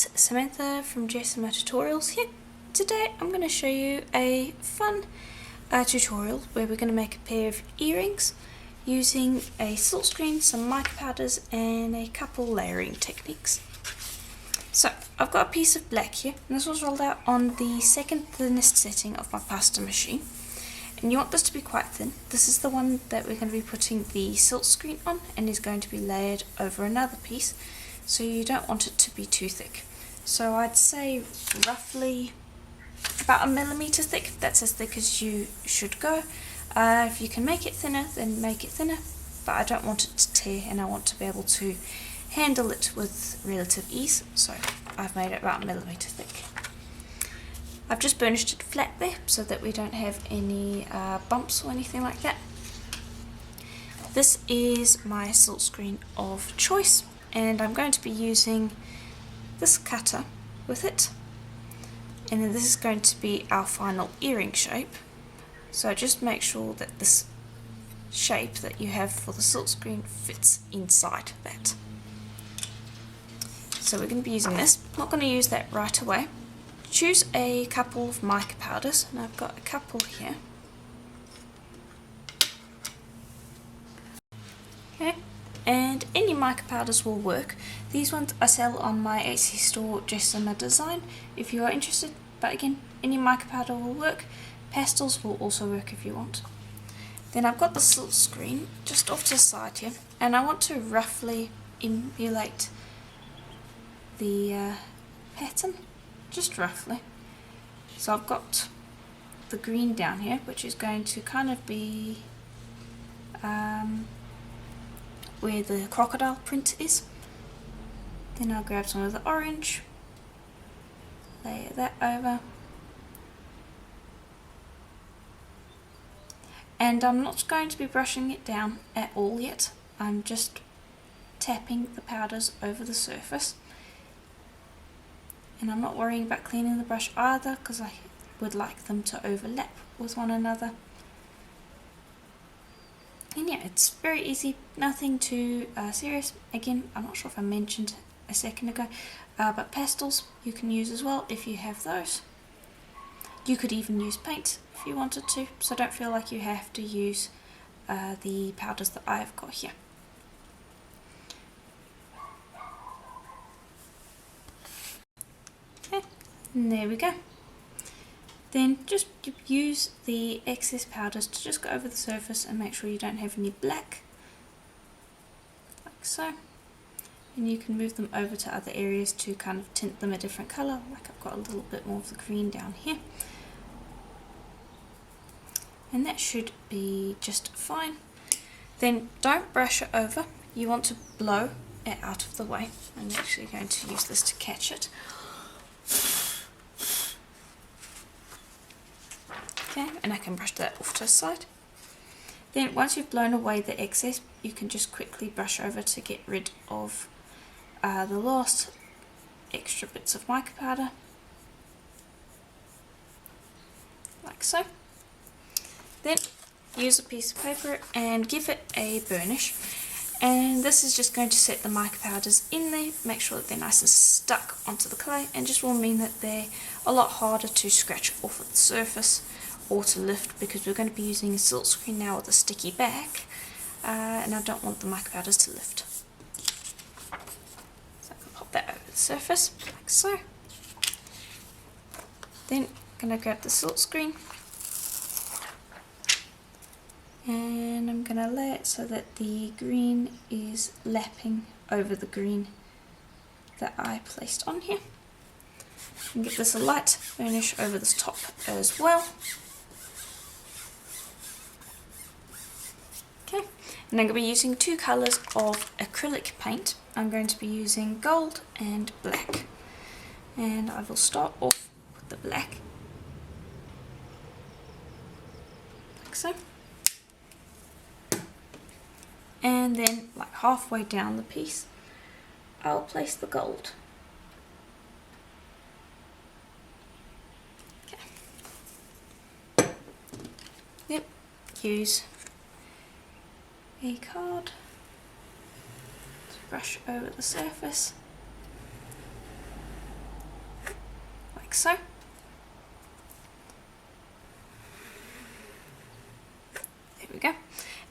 it's Samantha from Tutorials here. Today I'm going to show you a fun tutorial where we're going to make a pair of earrings using a silkscreen, some mica powders and a couple layering techniques. So I've got a piece of black here, and this was rolled out on the second thinnest setting of my pasta machine. And you want this to be quite thin. This is the one that we're going to be putting the silkscreen on, and is going to be layered over another piece, so you don't want it to be too thick. So I'd say roughly about 1 millimeter thick. That's as thick as you should go. If you can make it thinner, then make it thinner, but I don't want it to tear, and I want to be able to handle it with relative ease, so I've made it about 1 millimeter thick. I've just burnished it flat there so that we don't have any bumps or anything like that. This is my silkscreen of choice, and I'm going to be using this cutter with it, and then this is going to be our final earring shape. So just make sure that this shape that you have for the silkscreen fits inside that. So we're going to be using this. I'm not going to use that right away. Choose a couple of mica powders, and I've got a couple here. Okay, and any mica powders will work. These ones I sell on my Etsy store, Jessima Design, if you are interested. But again, any mica powder will work. Pastels will also work if you want. Then I've got the silkscreen just off to the side here, and I want to roughly emulate the pattern. Just roughly. So I've got the green down here, which is going to kind of be where the crocodile print is. Then I'll grab some of the orange, layer that over, and I'm not going to be brushing it down at all yet. I'm just tapping the powders over the surface. And I'm not worrying about cleaning the brush either, because I would like them to overlap with one another. And yeah, it's very easy, nothing too serious. Again, I'm not sure if I mentioned a second ago, but pastels you can use as well if you have those. You could even use paint if you wanted to, so don't feel like you have to use the powders that I've got here. And there we go. Then just use the excess powders to just go over the surface and make sure you don't have any black, like so. And you can move them over to other areas to kind of tint them a different colour, like I've got a little bit more of the green down here. And that should be just fine. Then don't brush it over, you want to blow it out of the way. I'm actually going to use this to catch it. Okay, and I can brush that off to the side. Then once you've blown away the excess, you can just quickly brush over to get rid of the last extra bits of mica powder, like so. Then use a piece of paper and give it a burnish, and this is just going to set the mica powders in there, make sure that they're nice and stuck onto the clay, and just will mean that they're a lot harder to scratch off of the surface or to lift, because we're going to be using a silkscreen now with a sticky back, and I don't want the mica powders to lift. So I can pop that over the surface, like so. Then I'm going to grab the silkscreen, and I'm going to lay it so that the green is lapping over the green that I placed on here. And get this a light burnish over this top as well. Okay, and I'm going to be using two colours of acrylic paint. I'm going to be using gold and black. And I will start off with the black, like so. And then, like halfway down the piece, I'll place the gold. Okay. Yep, use a card to brush over the surface. like so. There we go.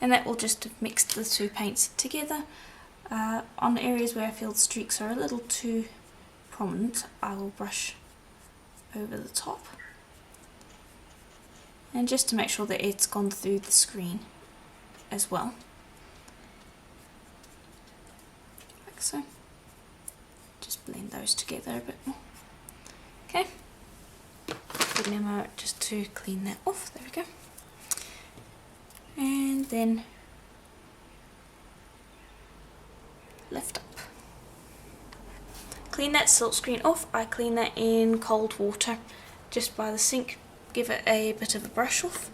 And that will just mix the two paints together. On areas where I feel the streaks are a little too prominent, I will brush over the top. And just to make sure that it's gone through the screen as well. Like so. Just blend those together a bit more. Okay. Give me a moment just to clean that off. There we go. And then lift up. Clean that silkscreen off. I clean that in cold water just by the sink. Give it a bit of a brush off.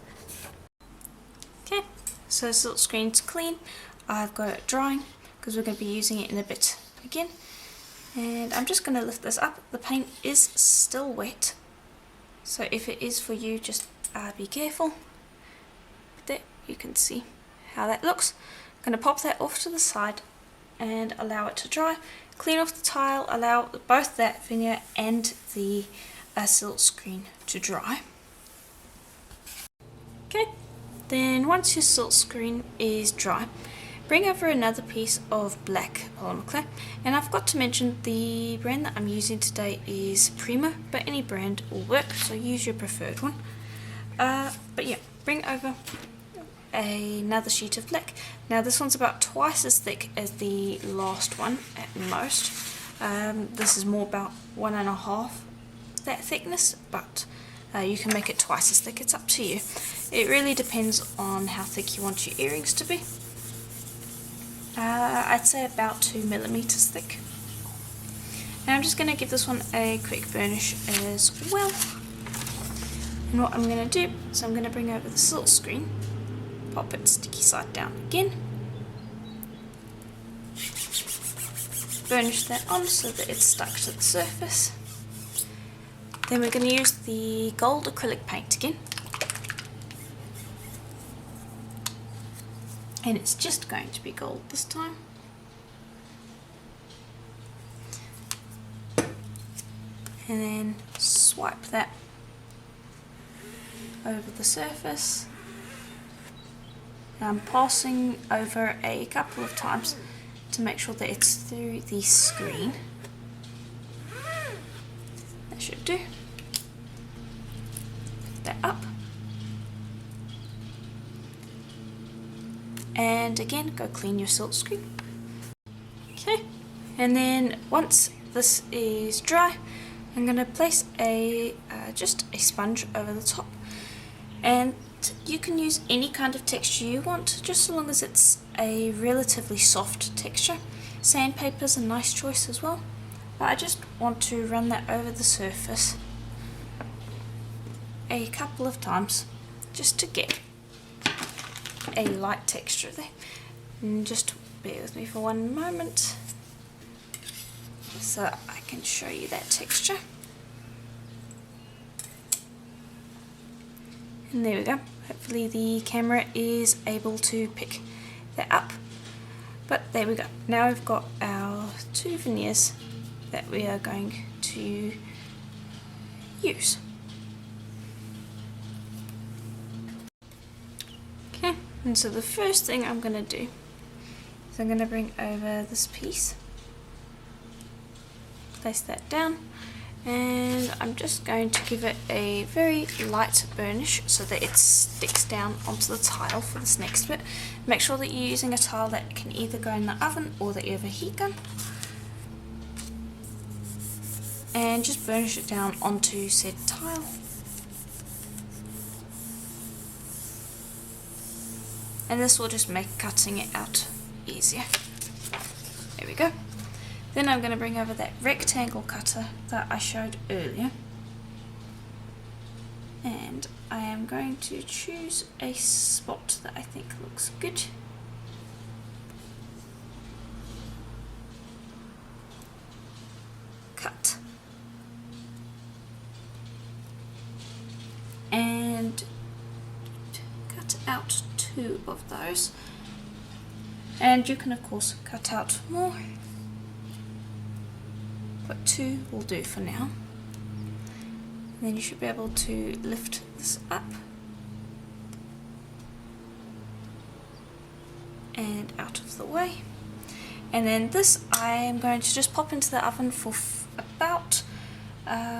Okay, so silkscreen's clean. I've got it drying because we're going to be using it in a bit again. And I'm just going to lift this up. The paint is still wet, so if it is for you, just be careful. There, you can see how that looks. I'm going to pop that off to the side and allow it to dry. Clean off the tile, allow both that veneer and the silkscreen to dry. Okay, then once your silkscreen is dry, bring over another piece of black polymer clay, and I've got to mention the brand that I'm using today is Polymer, but any brand will work, so use your preferred one. But yeah, bring over another sheet of black. Now this one's about twice as thick as the last one at most. This is more about 1.5 that thickness, but you can make it twice as thick, it's up to you. It really depends on how thick you want your earrings to be. I'd say about 2mm thick. Now I'm just going to give this one a quick burnish as well. And what I'm going to do is I'm going to bring over the silkscreen, pop it sticky side down again, burnish that on so that it's stuck to the surface. Then we're going to use the gold acrylic paint again, and it's just going to be gold this time. And then swipe that over the surface. I'm passing over a couple of times to make sure that it's through the screen. That should do. That up. And again, go clean your silkscreen. Okay, and then once this is dry, I'm going to place just a sponge over the top, and you can use any kind of texture you want, just so long as it's a relatively soft texture. Sandpaper's a nice choice as well, but I just want to run that over the surface a couple of times just to get a light texture there. And just bear with me for one moment so I can show you that texture. And there we go. Hopefully the camera is able to pick that up. But there we go. Now we've got our two veneers that we are going to use. Okay, and so the first thing I'm going to do is I'm going to bring over this piece, place that down, and I'm just going to give it a very light burnish so that it sticks down onto the tile for this next bit. Make sure that you're using a tile that can either go in the oven or the overheat gun, and just burnish it down onto said tile. And this will just make cutting it out easier. There we go. Then I'm going to bring over that rectangle cutter that I showed earlier, and I am going to choose a spot that I think looks good. Cut. And cut out 2 of those, and you can of course cut out more, but 2 will do for now. And then you should be able to lift this up and out of the way. And then this I am going to just pop into the oven for about, I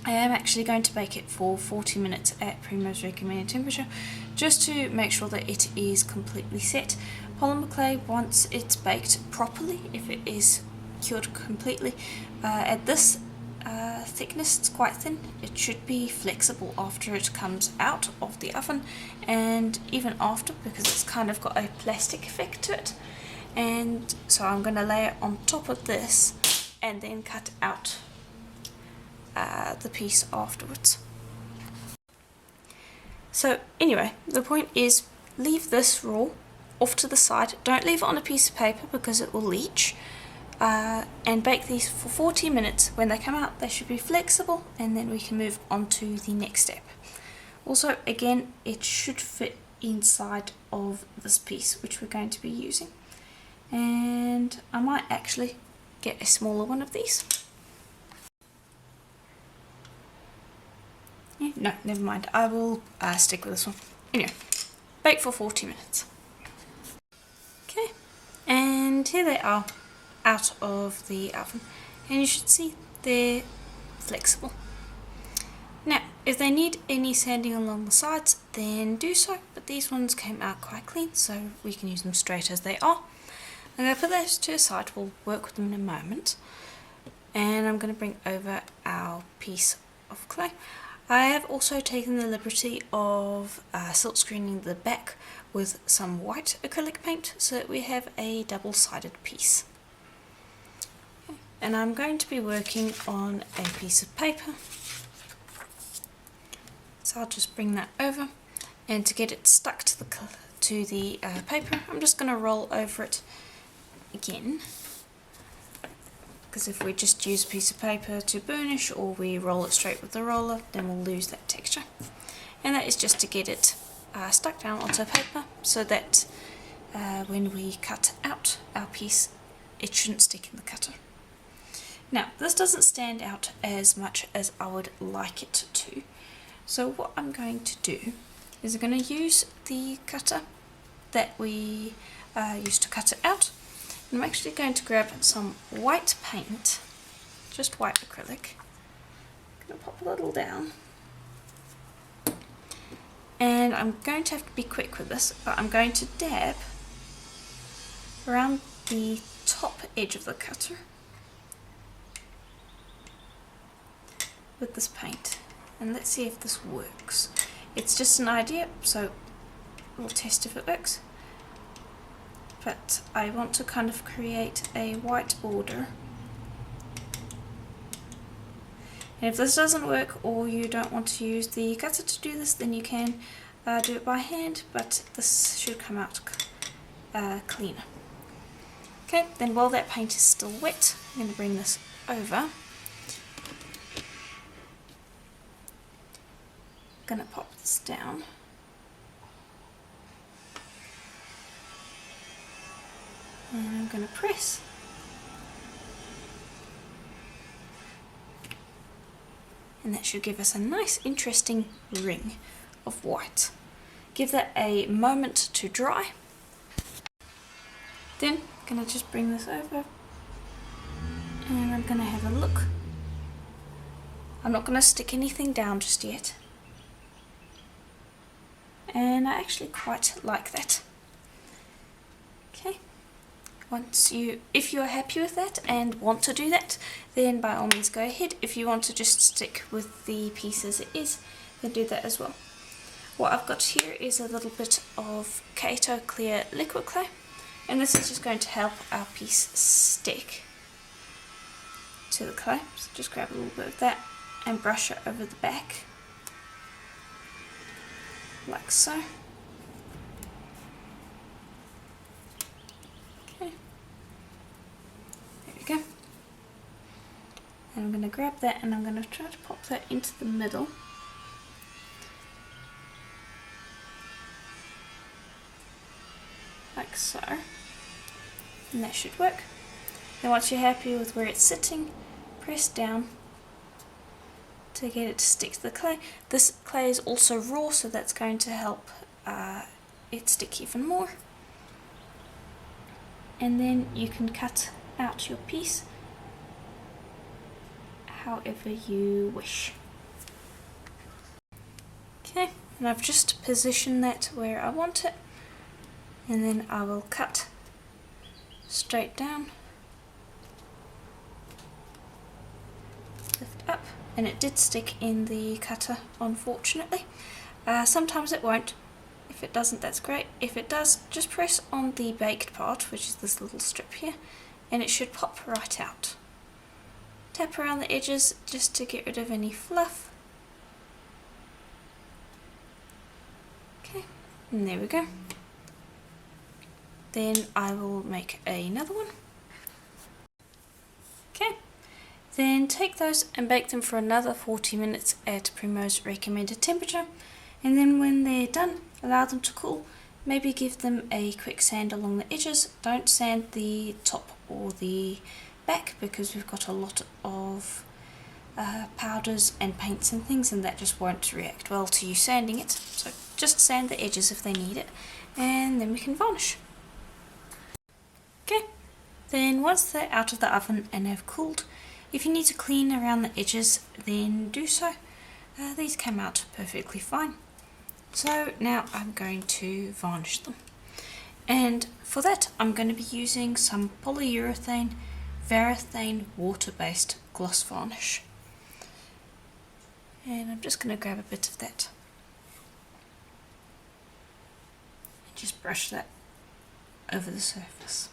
am actually going to bake it for 40 minutes at Primo's recommended temperature, just to make sure that it is completely set. Polymer clay, once it's baked properly, if it is cured completely, at this thickness, it's quite thin, it should be flexible after it comes out of the oven, and even after, because it's kind of got a plastic effect to it. And so I'm going to lay it on top of this and then cut out the piece afterwards. So anyway, the point is, leave this raw off to the side. Don't leave it on a piece of paper because it will leach. And bake these for 40 minutes. When they come out, they should be flexible, and then we can move on to the next step. Also, again, it should fit inside of this piece which we're going to be using. And I might actually get a smaller one of these. Yeah, no, never mind. I will stick with this one. Anyway, bake for 40 minutes. Okay, and here they are out of the oven, and you should see they're flexible. Now, if they need any sanding along the sides, then do so, but these ones came out quite clean, so we can use them straight as they are. I'm going to put those to the side, we'll work with them in a moment, and I'm going to bring over our piece of clay. I have also taken the liberty of silkscreening the back with some white acrylic paint so that we have a double-sided piece. Okay. And I'm going to be working on a piece of paper, so I'll just bring that over, and to get it stuck to the paper, I'm just going to roll over it again, because if we just use a piece of paper to burnish, or we roll it straight with the roller, then we'll lose that texture. And that is just to get it stuck down onto paper, so that when we cut out our piece, it shouldn't stick in the cutter. Now, this doesn't stand out as much as I would like it to, so what I'm going to do is I'm going to use the cutter that we used to cut it out. I'm actually going to grab some white paint, just white acrylic. I'm going to pop a little down. And I'm going to have to be quick with this, but I'm going to dab around the top edge of the cutter with this paint. And let's see if this works. It's just an idea, so we'll test if it works. But I want to kind of create a white border. And if this doesn't work, or you don't want to use the cutter to do this, then you can do it by hand, but this should come out cleaner. Okay, then while that paint is still wet, I'm going to bring this over. I'm going to pop this down. And I'm going to press. And that should give us a nice interesting ring of white. Give that a moment to dry. Then I'm going to just bring this over, and I'm going to have a look. I'm not going to stick anything down just yet. And I actually quite like that. Okay. If you're happy with that and want to do that, then by all means go ahead. If you want to just stick with the piece as it is, then do that as well. What I've got here is a little bit of Kato clear liquid clay, and this is just going to help our piece stick to the clay. So just grab a little bit of that and brush it over the back, like so. Go. And I'm going to grab that, and I'm going to try to pop that into the middle. Like so. And that should work. Then once you're happy with where it's sitting, press down to get it to stick to the clay. This clay is also raw, so that's going to help it stick even more. And then you can cut out your piece however you wish. Okay, and I've just positioned that where I want it, and then I will cut straight down, lift up, and it did stick in the cutter, unfortunately. Sometimes it won't. If it doesn't, that's great. If it does, just press on the baked part, which is this little strip here, and it should pop right out. Tap around the edges just to get rid of any fluff. Okay, and there we go. Then I will make another one. Okay, then take those and bake them for another 40 minutes at Primrose recommended temperature, and then when they're done, allow them to cool. Maybe give them a quick sand along the edges. Don't sand the top or the back because we've got a lot of powders and paints and things, and that just won't react well to you sanding it. So just sand the edges if they need it, and then we can varnish. Okay, then once they're out of the oven and have cooled, if you need to clean around the edges, then do so. These came out perfectly fine. So now I'm going to varnish them. And for that, I'm going to be using some polyurethane varathane water-based gloss varnish. And I'm just going to grab a bit of that. And just brush that over the surface.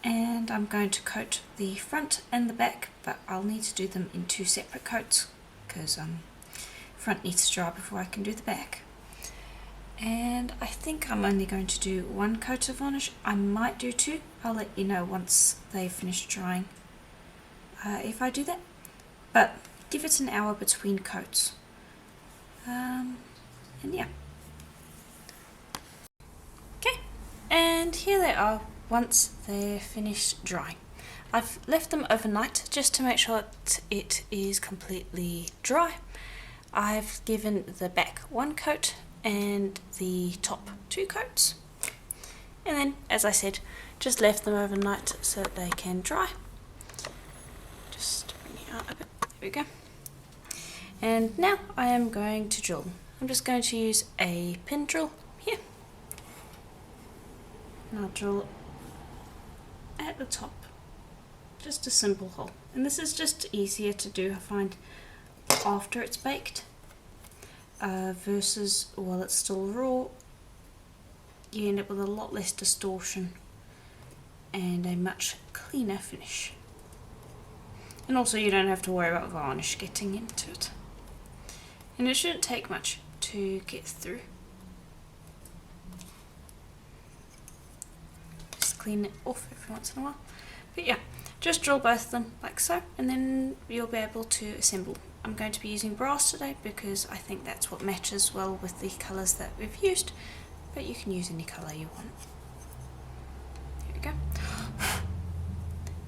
And I'm going to coat the front and the back, but I'll need to do them in two separate coats because front needs to dry before I can do the back. And I think I'm only going to do one coat of varnish. I might do two. I'll let you know once they've finished drying if I do that. But give it an hour between coats. And yeah. Okay, and here they are once they're finished drying. I've left them overnight just to make sure that it is completely dry. I've given the back one coat and the top two coats, and then, as I said, just left them overnight so that they can dry. Just bring it out a bit. There we go. And now I am going to drill. I'm just going to use a pin drill here, and I'll drill at the top, just a simple hole. And this is just easier to do, I find, after it's baked versus while it's still raw. You end up with a lot less distortion and a much cleaner finish. And also you don't have to worry about varnish getting into it. And it shouldn't take much to get through. Just clean it off every once in a while. But yeah, just drill both of them like so, and then you'll be able to assemble. I'm going to be using brass today because I think that's what matches well with the colours that we've used, but you can use any colour you want. There we go.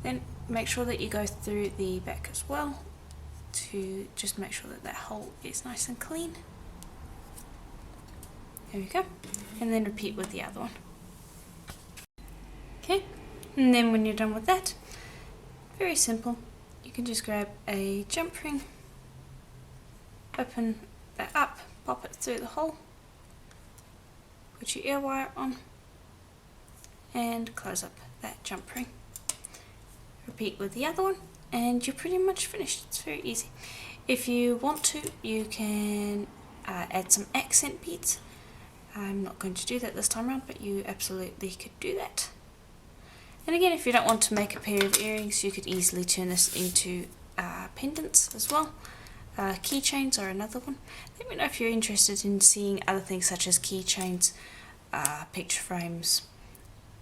Then make sure that you go through the back as well to just make sure that that hole is nice and clean. There we go. And then repeat with the other one. Okay, and then when you're done with that, very simple, you can just grab a jump ring, open that up, pop it through the hole, put your ear wire on, and close up that jump ring. Repeat with the other one, and you're pretty much finished. It's very easy. If you want to, you can add some accent beads. I'm not going to do that this time around, but you absolutely could do that. And again, if you don't want to make a pair of earrings, you could easily turn this into pendants as well. Keychains are another one. Let me know if you're interested in seeing other things such as keychains, picture frames,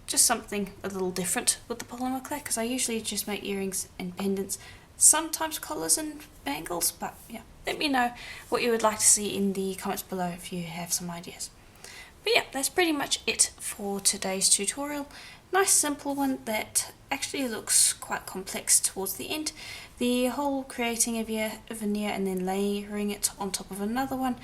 just something a little different with the polymer clay, because I usually just make earrings and pendants, sometimes collars and bangles, but yeah, let me know what you would like to see in the comments below if you have some ideas. But yeah, that's pretty much it for today's tutorial. nice simple one that actually looks quite complex towards the end. The whole creating of your veneer and then layering it on top of another one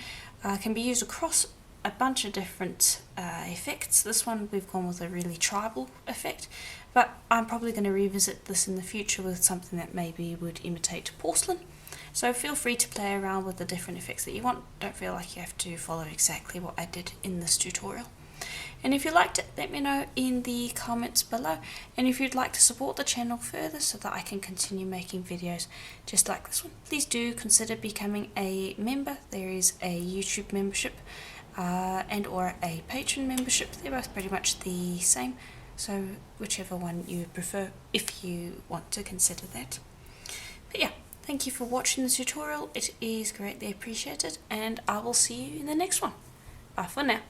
can be used across a bunch of different effects. This one we've gone with a really tribal effect, but I'm probably going to revisit this in the future with something that maybe would imitate porcelain. So feel free to play around with the different effects that you want. Don't feel like you have to follow exactly what I did in this tutorial. And if you liked it, let me know in the comments below. And if you'd like to support the channel further so that I can continue making videos just like this one, please do consider becoming a member. There is a YouTube membership and or a patron membership. They're both pretty much the same, so whichever one you prefer if you want to consider that. But yeah, thank you for watching the tutorial. It is greatly appreciated, and I will see you in the next one. Bye for now.